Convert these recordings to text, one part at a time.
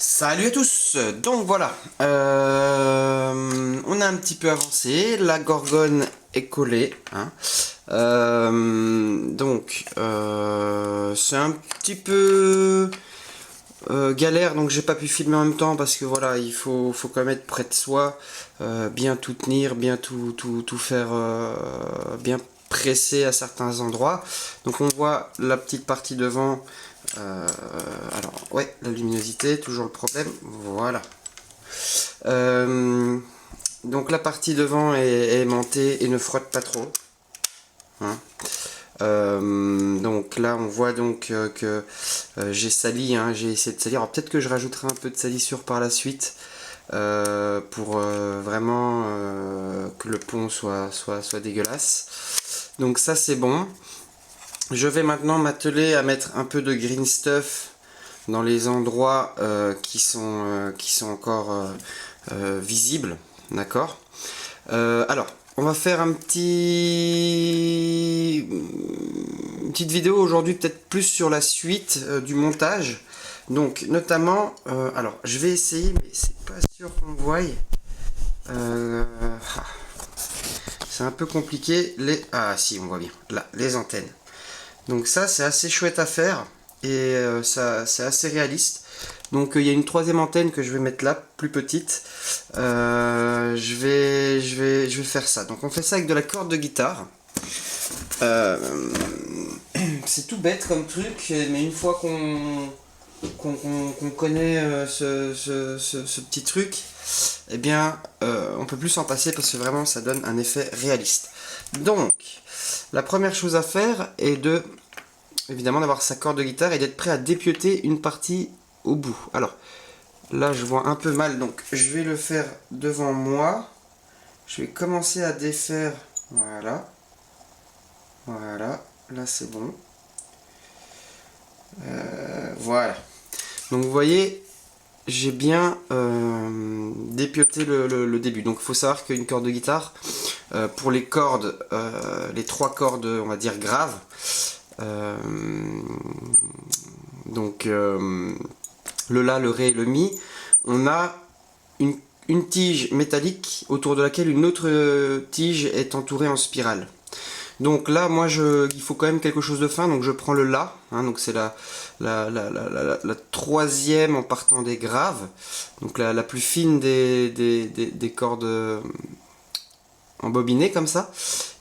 Salut à tous. Donc voilà, on a un petit peu avancé, la gorgone est collée, hein. C'est un petit peu galère, donc j'ai pas pu filmer en même temps parce que voilà, il faut quand même être près de soi, bien tout tenir, bien tout faire, bien presser à certains endroits. Donc on voit la petite partie devant. Alors ouais, la luminosité, toujours le problème. Voilà. Euh, donc la partie devant est aimantée et ne frotte pas trop, hein. Donc là on voit donc que j'ai sali, hein, j'ai essayé de salir. Alors peut-être que je rajouterai un peu de salissure par la suite pour vraiment que le pont soit dégueulasse. Donc ça c'est bon. Je vais maintenant m'atteler à mettre un peu de green stuff dans les endroits qui sont encore visibles, d'accord. Alors, on va faire une petite vidéo aujourd'hui, peut-être plus sur la suite du montage. Donc, notamment, alors, je vais essayer, mais c'est pas sûr qu'on voie. Euh, ah, c'est un peu compliqué. Ah, si, on voit bien. Là, les antennes. Donc ça, c'est assez chouette à faire et ça, c'est assez réaliste. Donc il y a une troisième antenne que je vais mettre là, plus petite. Je vais faire ça. Donc on fait ça avec de la corde de guitare. Euh, c'est tout bête comme truc, mais une fois qu'on connaît ce petit truc, eh bien on peut plus s'en passer parce que vraiment ça donne un effet réaliste. Donc la première chose à faire est de évidemment d'avoir sa corde de guitare et d'être prêt à dépioter une partie au bout. Alors là je vois un peu mal, donc je vais le faire devant moi. Je vais commencer à défaire. Voilà. Voilà. Là c'est bon. Voilà. Donc vous voyez, j'ai bien dépioté le début. Donc il faut savoir qu'une corde de guitare, pour les cordes, les trois cordes, on va dire graves, euh, donc le La, le Ré et le Mi, on a une tige métallique autour de laquelle une autre tige est entourée en spirale. Donc là, moi, il faut quand même quelque chose de fin, donc je prends le La, hein, donc c'est la troisième en partant des graves, donc la plus fine des cordes embobinées comme ça.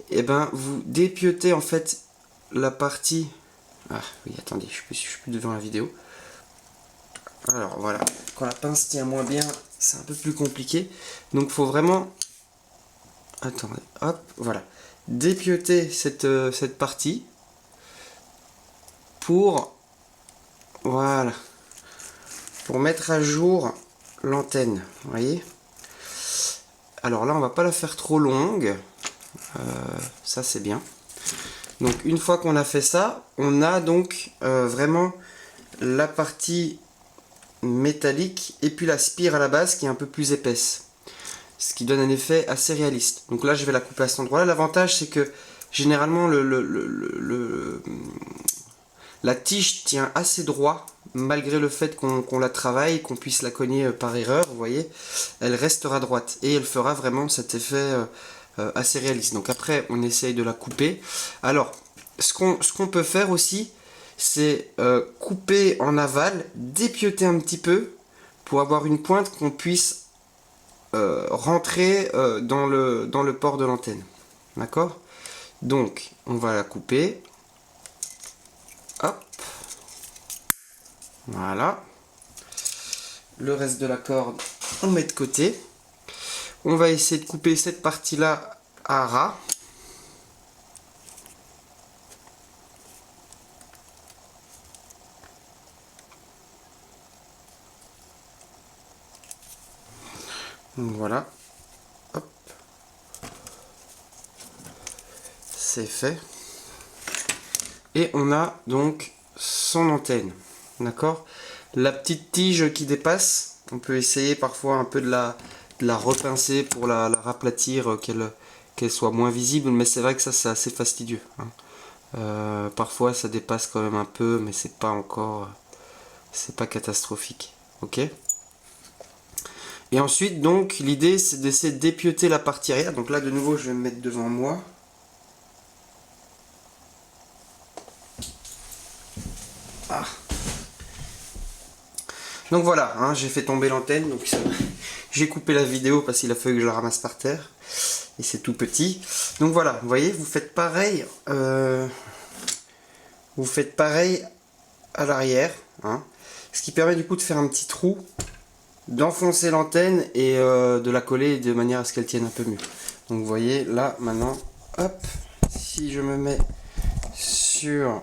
Et ben, vous dépiotez en fait la partie. Ah oui, attendez, je suis plus devant la vidéo. Alors voilà, quand la pince tient moins bien, c'est un peu plus compliqué. Donc il faut vraiment. Attendez, hop, voilà. Dépioter cette partie pour. Voilà. Pour mettre à jour l'antenne. Vous voyez. Alors là, on va pas la faire trop longue. Ça, c'est bien. Donc une fois qu'on a fait ça, on a donc vraiment la partie métallique et puis la spire à la base qui est un peu plus épaisse, ce qui donne un effet assez réaliste. Donc là je vais la couper à cet endroit là. L'avantage c'est que généralement la tige tient assez droit malgré le fait qu'on la travaille, qu'on puisse la cogner par erreur. Vous voyez, elle restera droite et elle fera vraiment cet effet assez réaliste. Donc après on essaye de la couper. Alors ce qu'on peut faire aussi, c'est couper en aval, dépioter un petit peu pour avoir une pointe qu'on puisse rentrer dans le port de l'antenne. D'accord? Donc, on va la couper. Hop. Voilà. Le reste de la corde, on met de côté. On va essayer de couper cette partie-là à ras. Voilà. Hop. C'est fait. Et on a donc son antenne. D'accord? La petite tige qui dépasse, on peut essayer parfois un peu de la repincer pour la raplatir, qu'elle soit moins visible, mais c'est vrai que ça c'est assez fastidieux, hein. Parfois ça dépasse quand même un peu, mais c'est pas catastrophique. Ok? Et ensuite, donc, l'idée, c'est d'essayer de dépioter la partie arrière. Donc là, de nouveau, je vais me mettre devant moi. Ah. Donc voilà, hein, j'ai fait tomber l'antenne. Donc j'ai coupé la vidéo parce qu'il a fallu que je la ramasse par terre. Et c'est tout petit. Donc voilà, vous voyez, vous faites pareil. Vous faites pareil à l'arrière. Hein, ce qui permet du coup de faire un petit trou, d'enfoncer l'antenne et de la coller de manière à ce qu'elle tienne un peu mieux. Donc vous voyez là maintenant, hop, si je me mets sur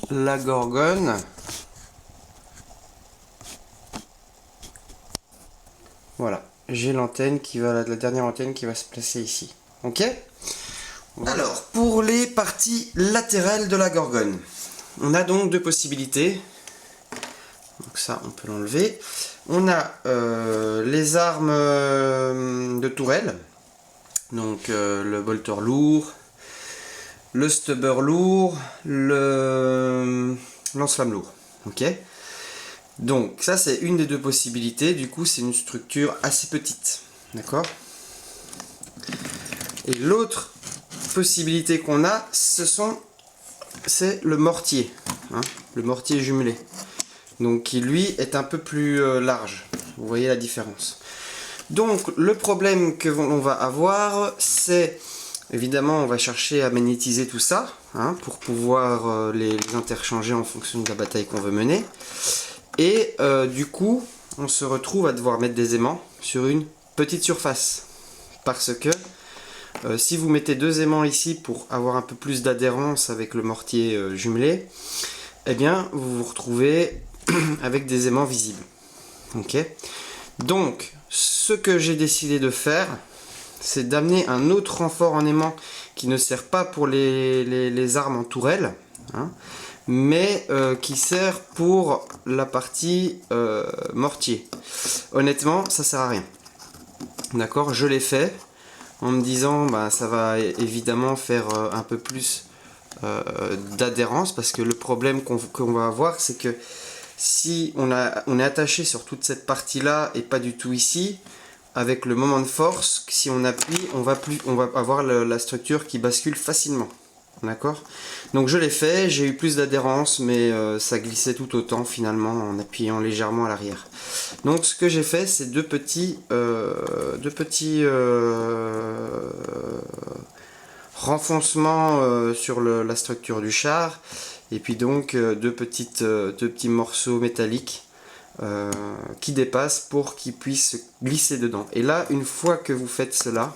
la Gorgone, voilà, j'ai l'antenne qui va, la dernière antenne qui va se placer ici. Ok. Alors pour les parties latérales de la Gorgone, on a donc deux possibilités. Donc ça, on peut l'enlever. On a les armes de tourelle. Donc le bolter lourd, le stubber lourd, le lance-flamme lourd. Ok. Donc ça, c'est une des deux possibilités. Du coup, c'est une structure assez petite. D'accord. Et l'autre possibilité qu'on a, c'est le mortier. Hein, le mortier jumelé. Donc qui lui est un peu plus large. Vous voyez la différence. Donc le problème que l'on va avoir, c'est évidemment on va chercher à magnétiser tout ça, hein, pour pouvoir les interchanger en fonction de la bataille qu'on veut mener. Et du coup on se retrouve à devoir mettre des aimants sur une petite surface. Parce que si vous mettez deux aimants ici pour avoir un peu plus d'adhérence avec le mortier jumelé, eh bien vous vous retrouvez avec des aimants visibles. Ok. Donc, ce que j'ai décidé de faire, c'est d'amener un autre renfort en aimant qui ne sert pas pour les armes en tourelle, hein, mais qui sert pour la partie mortier. Honnêtement, ça sert à rien. D'accord, je l'ai fait en me disant, bah, ça va évidemment faire un peu plus d'adhérence, parce que le problème qu'on va avoir, c'est que si on est attaché sur toute cette partie là et pas du tout ici, avec le moment de force, si on appuie, on va avoir la structure qui bascule facilement. D'accord. Donc je l'ai fait, j'ai eu plus d'adhérence, mais ça glissait tout autant finalement en appuyant légèrement à l'arrière. Donc ce que j'ai fait, c'est deux petits renfoncements sur la structure du char. Et puis donc deux petits morceaux métalliques qui dépassent pour qu'ils puissent glisser dedans. Et là, une fois que vous faites cela,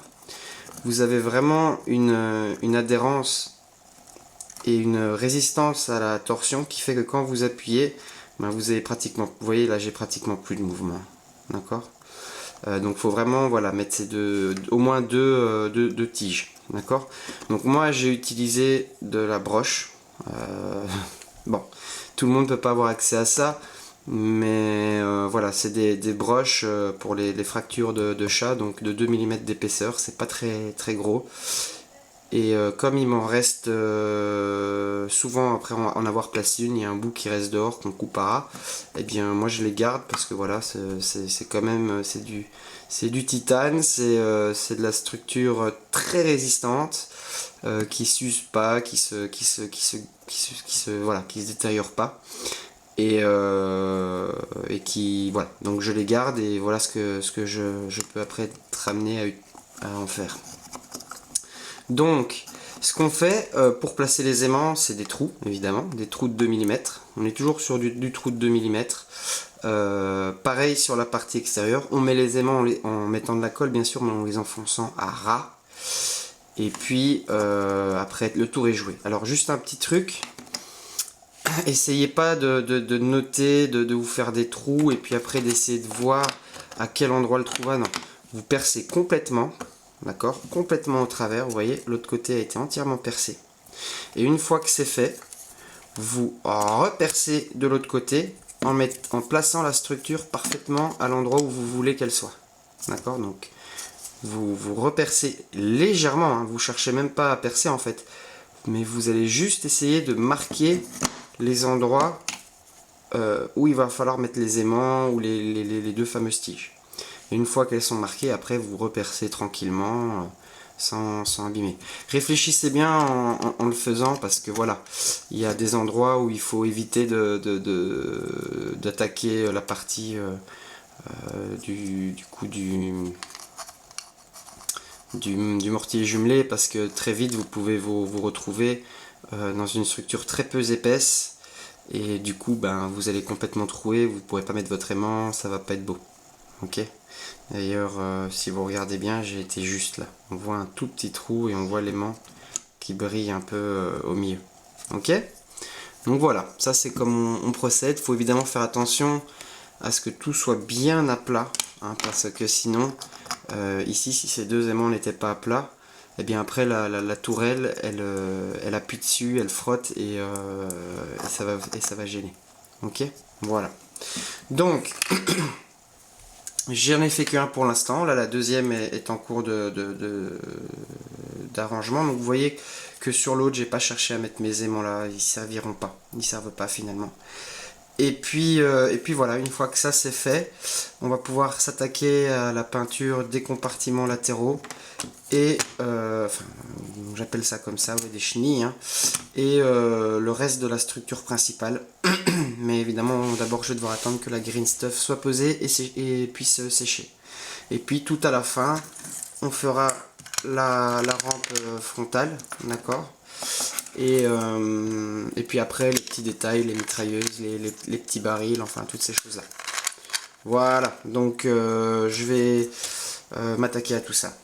vous avez vraiment une adhérence et une résistance à la torsion qui fait que quand vous appuyez, ben vous avez pratiquement, vous voyez là, j'ai pratiquement plus de mouvement. D'accord. Donc il faut vraiment voilà, mettre au moins deux tiges. D'accord. Donc moi j'ai utilisé de la broche. Bon, tout le monde ne peut pas avoir accès à ça, mais voilà, c'est des broches pour les fractures de chat, donc de 2 mm d'épaisseur, c'est pas très gros. Et comme il m'en reste souvent après en avoir placé une, il y a un bout qui reste dehors qu'on coupera, et bien moi je les garde parce que voilà, c'est quand même c'est du titane, c'est de la structure très résistante, qui s'use pas, qui se détériore pas, et qui voilà, donc je les garde et voilà ce que je peux après être amené à en faire. Donc ce qu'on fait pour placer les aimants, c'est des trous, évidemment, des trous de 2 mm. On est toujours sur du trou de 2 mm. Pareil sur la partie extérieure, on met les aimants en mettant de la colle bien sûr, mais en les enfonçant à ras. Et puis après le tour est joué. Alors juste un petit truc, essayez pas de noter, de vous faire des trous et puis après d'essayer de voir à quel endroit le trou va. Non, vous percez complètement, d'accord, complètement au travers. Vous voyez, l'autre côté a été entièrement percé. Et une fois que c'est fait, vous repercez de l'autre côté en plaçant la structure parfaitement à l'endroit où vous voulez qu'elle soit. D'accord, donc vous repercez légèrement, hein, vous cherchez même pas à percer en fait, mais vous allez juste essayer de marquer les endroits où il va falloir mettre les aimants ou les deux fameuses tiges. Et une fois qu'elles sont marquées, après vous repercez tranquillement sans abîmer. Réfléchissez bien en le faisant parce que voilà, il y a des endroits où il faut éviter d'attaquer la partie du mortier jumelé parce que très vite vous pouvez vous retrouver dans une structure très peu épaisse et du coup ben, vous allez complètement trouer, vous ne pourrez pas mettre votre aimant, ça va pas être beau. Ok. D'ailleurs, si vous regardez bien, j'ai été juste là. On voit un tout petit trou et on voit l'aimant qui brille un peu au milieu. Ok. Donc voilà, ça c'est comme on procède. Il faut évidemment faire attention à ce que tout soit bien à plat, hein, parce que sinon, ici, si ces deux aimants n'étaient pas à plat, et bien après la tourelle, elle appuie dessus, elle frotte et ça va gêner. Ok. Voilà. Donc j'en ai fait qu'un pour l'instant. Là, la deuxième est en cours d'arrangement. Donc, vous voyez que sur l'autre, j'ai pas cherché à mettre mes aimants là. Ils serviront pas. Ils servent pas finalement. Et puis voilà, une fois que ça c'est fait, on va pouvoir s'attaquer à la peinture des compartiments latéraux et enfin, j'appelle ça comme ça, ouais, des chenilles, hein, et le reste de la structure principale. Mais évidemment, d'abord je vais devoir attendre que la green stuff soit posée et puisse sécher. Et puis tout à la fin, on fera la rampe frontale, d'accord, et puis après les petits détails, les mitrailleuses, les petits barils, enfin toutes ces choses là. Voilà, donc je vais m'attaquer à tout ça.